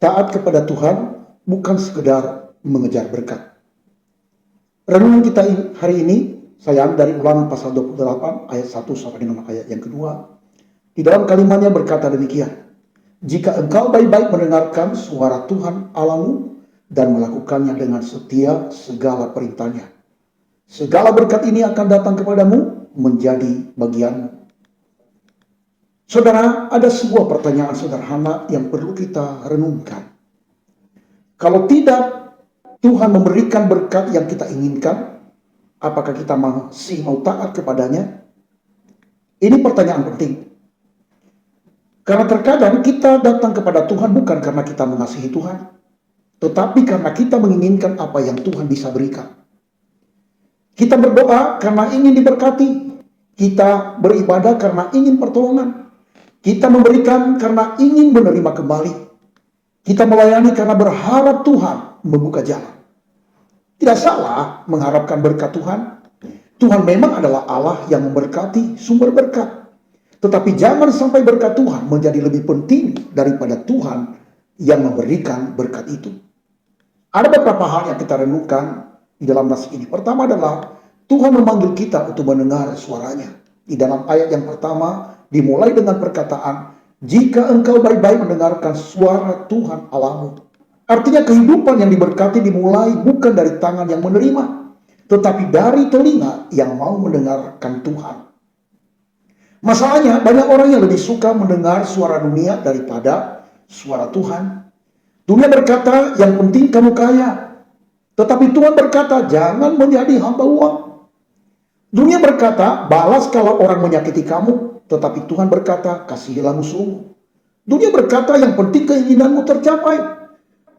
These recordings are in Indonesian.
Taat kepada Tuhan bukan sekedar mengejar berkat. Renungan kita hari ini saya ambil dari Ulangan pasal 28 ayat 1 sampai dengan ayat yang kedua. Di dalam kalimatnya berkata demikian, "Jika engkau baik-baik mendengarkan suara Tuhan Allahmu dan melakukannya dengan setia segala perintahnya, segala berkat ini akan datang kepadamu menjadi bagianmu." Saudara, ada sebuah pertanyaan sederhana yang perlu kita renungkan. Kalau tidak Tuhan memberikan berkat yang kita inginkan, apakah kita masih mau taat kepadanya? Ini pertanyaan penting. Karena terkadang kita datang kepada Tuhan bukan karena kita mengasihi Tuhan, tetapi karena kita menginginkan apa yang Tuhan bisa berikan. Kita berdoa karena ingin diberkati. Kita beribadah karena ingin pertolongan. Kita memberikan karena ingin menerima kembali. Kita melayani karena berharap Tuhan membuka jalan. Tidak salah mengharapkan berkat Tuhan. Tuhan memang adalah Allah yang memberkati sumber berkat. Tetapi jangan sampai berkat Tuhan menjadi lebih penting daripada Tuhan yang memberikan berkat itu. Ada beberapa hal yang kita renungkan di dalam nas ini. Pertama adalah Tuhan memanggil kita untuk mendengar suaranya. Di dalam ayat yang pertama dimulai dengan perkataan, "Jika engkau baik-baik mendengarkan suara Tuhan Allahmu." Artinya kehidupan yang diberkati dimulai bukan dari tangan yang menerima, tetapi dari telinga yang mau mendengarkan Tuhan. Masalahnya banyak orang yang lebih suka mendengar suara dunia daripada suara Tuhan. Dunia berkata, "Yang penting kamu kaya." Tetapi Tuhan berkata, "Jangan menjadi hamba uang." Dunia berkata, "Balas kalau orang menyakiti kamu." Tetapi Tuhan berkata, "Kasihilah musuhmu." Dunia berkata, "Yang penting keinginanmu tercapai."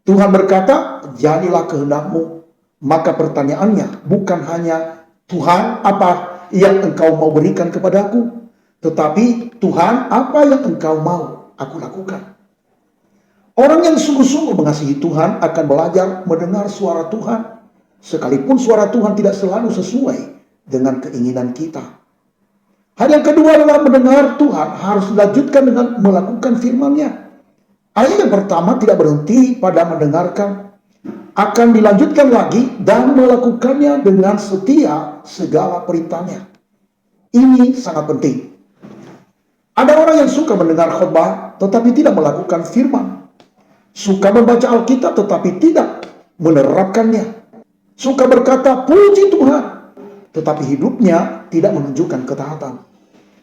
Tuhan berkata, "Jadilah kehendakmu." Maka pertanyaannya bukan hanya, "Tuhan, apa yang engkau mau berikan kepadaku?" Tetapi, "Tuhan, apa yang engkau mau aku lakukan?" Orang yang sungguh-sungguh mengasihi Tuhan akan belajar mendengar suara Tuhan, sekalipun suara Tuhan tidak selalu sesuai dengan keinginan kita. Hal yang kedua adalah mendengar Tuhan harus dilanjutkan dengan melakukan firman-Nya. Ayat yang pertama tidak berhenti pada mendengarkan, akan dilanjutkan lagi dan melakukannya dengan setia segala perintahnya. Ini sangat penting. Ada orang yang suka mendengar khotbah tetapi tidak melakukan firman. Suka membaca Alkitab tetapi tidak menerapkannya. Suka berkata, "Puji Tuhan," tetapi hidupnya tidak menunjukkan ketaatan.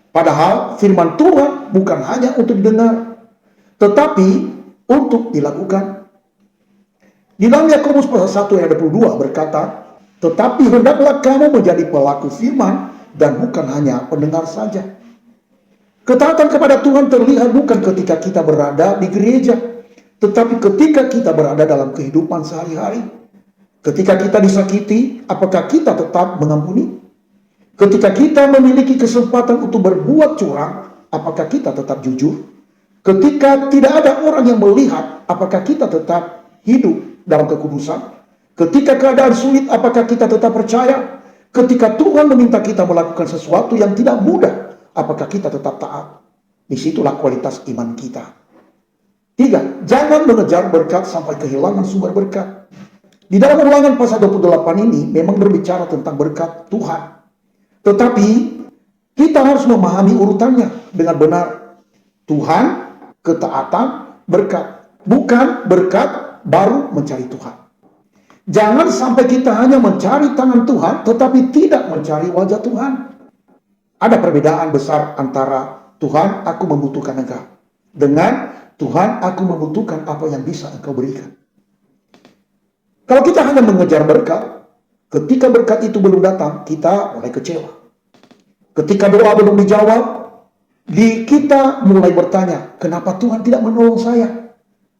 Padahal firman Tuhan bukan hanya untuk didengar, tetapi untuk dilakukan. Di dalam Yakobus pasal 1 ayat 22 berkata, "Tetapi hendaklah kamu menjadi pelaku firman dan bukan hanya pendengar saja." Ketaatan kepada Tuhan terlihat bukan ketika kita berada di gereja, tetapi ketika kita berada dalam kehidupan sehari-hari. Ketika kita disakiti, apakah kita tetap mengampuni? Ketika kita memiliki kesempatan untuk berbuat curang, apakah kita tetap jujur? Ketika tidak ada orang yang melihat, apakah kita tetap hidup dalam kekudusan? Ketika keadaan sulit, apakah kita tetap percaya? Ketika Tuhan meminta kita melakukan sesuatu yang tidak mudah, apakah kita tetap taat? Disitulah kualitas iman kita. 3. Jangan mengejar berkat sampai kehilangan sumber berkat. Di dalam Ulangan pasal 28 ini memang berbicara tentang berkat Tuhan. Tetapi kita harus memahami urutannya dengan benar. Tuhan, ketaatan, berkat. Bukan berkat baru mencari Tuhan. Jangan sampai kita hanya mencari tangan Tuhan tetapi tidak mencari wajah Tuhan. Ada perbedaan besar antara "Tuhan, aku membutuhkan engkau" dengan "Tuhan, aku membutuhkan apa yang bisa engkau berikan." Kalau kita hanya mengejar berkat, ketika berkat itu belum datang, kita mulai kecewa. Ketika doa belum dijawab, kita mulai bertanya, "Kenapa Tuhan tidak menolong saya?"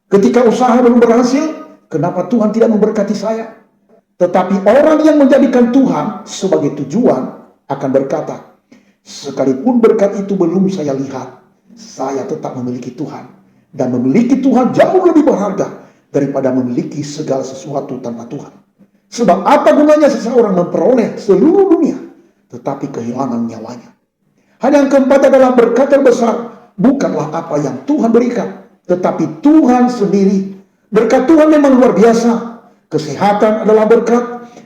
Ketika usaha belum berhasil, "Kenapa Tuhan tidak memberkati saya?" Tetapi orang yang menjadikan Tuhan sebagai tujuan akan berkata, "Sekalipun berkat itu belum saya lihat, saya tetap memiliki Tuhan. Dan memiliki Tuhan jauh lebih berharga daripada memiliki segala sesuatu tanpa Tuhan. Sebab apa gunanya seseorang memperoleh seluruh dunia, tetapi kehilangan nyawanya?" Hal yang keempat adalah berkat terbesar bukanlah apa yang Tuhan berikan, tetapi Tuhan sendiri. Berkat Tuhan memang luar biasa. Kesehatan adalah berkat,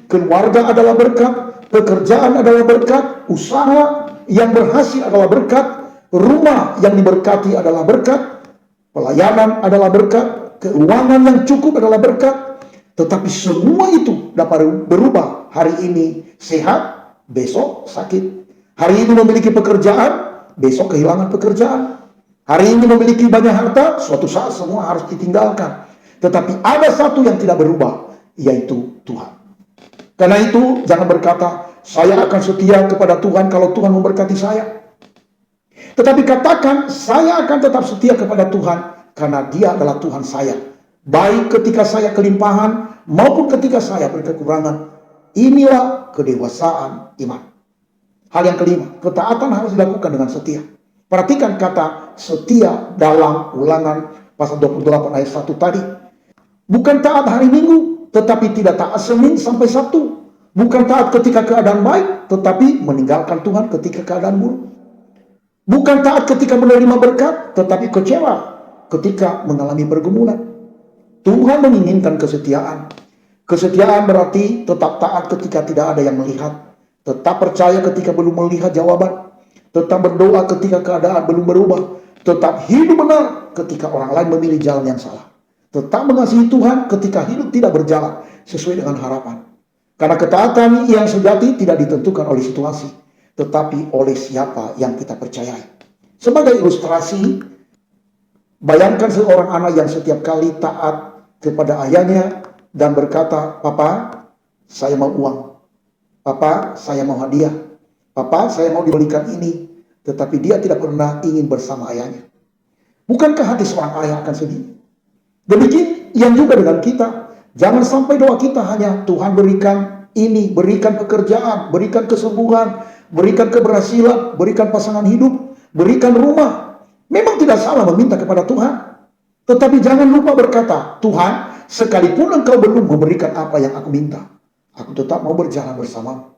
keluarga adalah berkat, pekerjaan adalah berkat, usaha yang berhasil adalah berkat, rumah yang diberkati adalah berkat, pelayanan adalah berkat, keuangan yang cukup adalah berkat. Tetapi semua itu dapat berubah. Hari ini sehat, besok sakit. Hari ini memiliki pekerjaan, besok kehilangan pekerjaan. Hari ini memiliki banyak harta, suatu saat semua harus ditinggalkan. Tetapi ada satu yang tidak berubah, yaitu Tuhan. Karena itu jangan berkata, saya akan setia kepada Tuhan kalau Tuhan memberkati saya. Tetapi katakan, saya akan tetap setia kepada Tuhan karena Dia adalah Tuhan saya. Baik ketika saya kelimpahan maupun ketika saya berkekurangan. Inilah kedewasaan iman. Hal yang kelima, ketaatan harus dilakukan dengan setia. Perhatikan kata setia dalam Ulangan pasal 28 ayat 1 tadi. Bukan taat hari Minggu, tetapi tidak taat Senin sampai Sabtu. Bukan taat ketika keadaan baik, tetapi meninggalkan Tuhan ketika keadaan buruk. Bukan taat ketika menerima berkat, tetapi kecewa ketika mengalami pergumulan. Tuhan menginginkan kesetiaan. Kesetiaan berarti tetap taat ketika tidak ada yang melihat. Tetap percaya ketika belum melihat jawaban. Tetap berdoa ketika keadaan belum berubah. Tetap hidup benar ketika orang lain memilih jalan yang salah. Tetap mengasihi Tuhan ketika hidup tidak berjalan sesuai dengan harapan. Karena ketaatan yang sejati tidak ditentukan oleh situasi, tetapi oleh siapa yang kita percayai. Sebagai ilustrasi, bayangkan seorang anak yang setiap kali taat kepada ayahnya dan berkata, "Papa, saya mau uang. Papa, saya mau hadiah. Papa, saya mau dibelikan ini." Tetapi dia tidak pernah ingin bersama ayahnya. Bukankah hati seorang ayah akan sedih? Demikian juga dengan kita. Jangan sampai doa kita hanya Tuhan berikan ini, berikan pekerjaan, berikan kesembuhan, berikan keberhasilan, berikan pasangan hidup, berikan rumah. Memang tidak salah meminta kepada Tuhan. Tetapi jangan lupa berkata, "Tuhan, sekalipun Engkau belum memberikan apa yang aku minta, aku tetap mau berjalan bersamamu."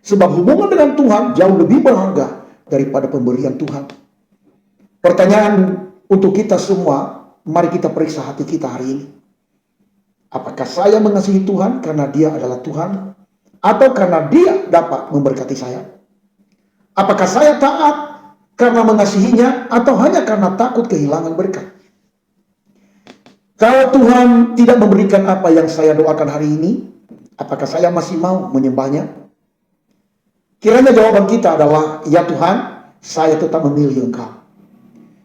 Sebab hubungan dengan Tuhan jauh lebih berharga daripada pemberian Tuhan. Pertanyaan untuk kita semua, mari kita periksa hati kita hari ini. Apakah saya mengasihi Tuhan karena Dia adalah Tuhan? Atau karena Dia dapat memberkati saya? Apakah saya taat karena mengasihinya atau hanya karena takut kehilangan berkat? Kalau Tuhan tidak memberikan apa yang saya doakan hari ini, apakah saya masih mau menyembahnya? Kiranya jawaban kita adalah, ya Tuhan, saya tetap memilih Engkau.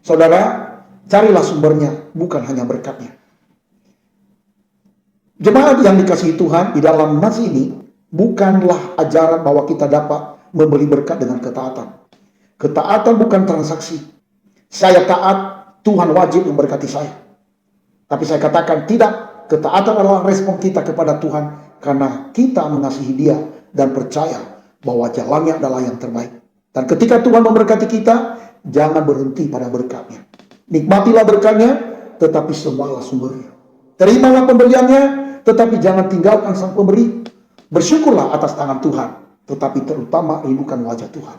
Saudara, carilah sumbernya, bukan hanya berkatnya. Jemaat yang dikasihi Tuhan, di dalam nas ini, bukanlah ajaran bahwa kita dapat membeli berkat dengan ketaatan. Ketaatan bukan transaksi. Saya taat, Tuhan wajib memberkati saya. Tapi saya katakan tidak, ketaatan adalah respon kita kepada Tuhan karena kita mengasihi Dia dan percaya bahwa jalannya adalah yang terbaik. Dan ketika Tuhan memberkati kita, jangan berhenti pada berkatnya. Nikmatilah berkatnya, tetapi semualah sumbernya. Terimalah pemberiannya, tetapi jangan tinggalkan sang pemberi. Bersyukurlah atas tangan Tuhan, tetapi terutama rindukan wajah Tuhan.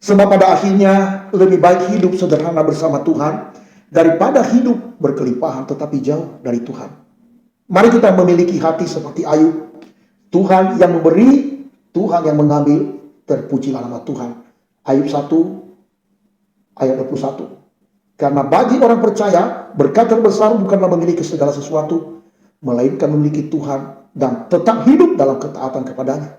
Sebab pada akhirnya lebih baik hidup sederhana bersama Tuhan daripada hidup berkelimpahan tetapi jauh dari Tuhan. Mari kita memiliki hati seperti Ayub. Tuhan yang memberi, Tuhan yang mengambil, terpujilah nama Tuhan. Ayub 1 ayat 21. Karena bagi orang percaya, berkat terbesar bukanlah memiliki segala sesuatu, melainkan memiliki Tuhan dan tetap hidup dalam ketaatan kepadanya.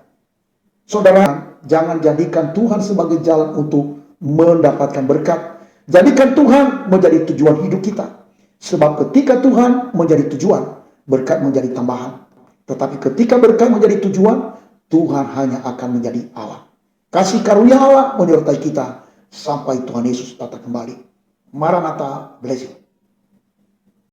Saudara, jangan jadikan Tuhan sebagai jalan untuk mendapatkan berkat. Jadikan Tuhan menjadi tujuan hidup kita. Sebab ketika Tuhan menjadi tujuan, berkat menjadi tambahan. Tetapi ketika berkat menjadi tujuan, Tuhan hanya akan menjadi Allah. Kasih karunia Allah menyertai kita sampai Tuhan Yesus datang kembali. Maranatha, blessing.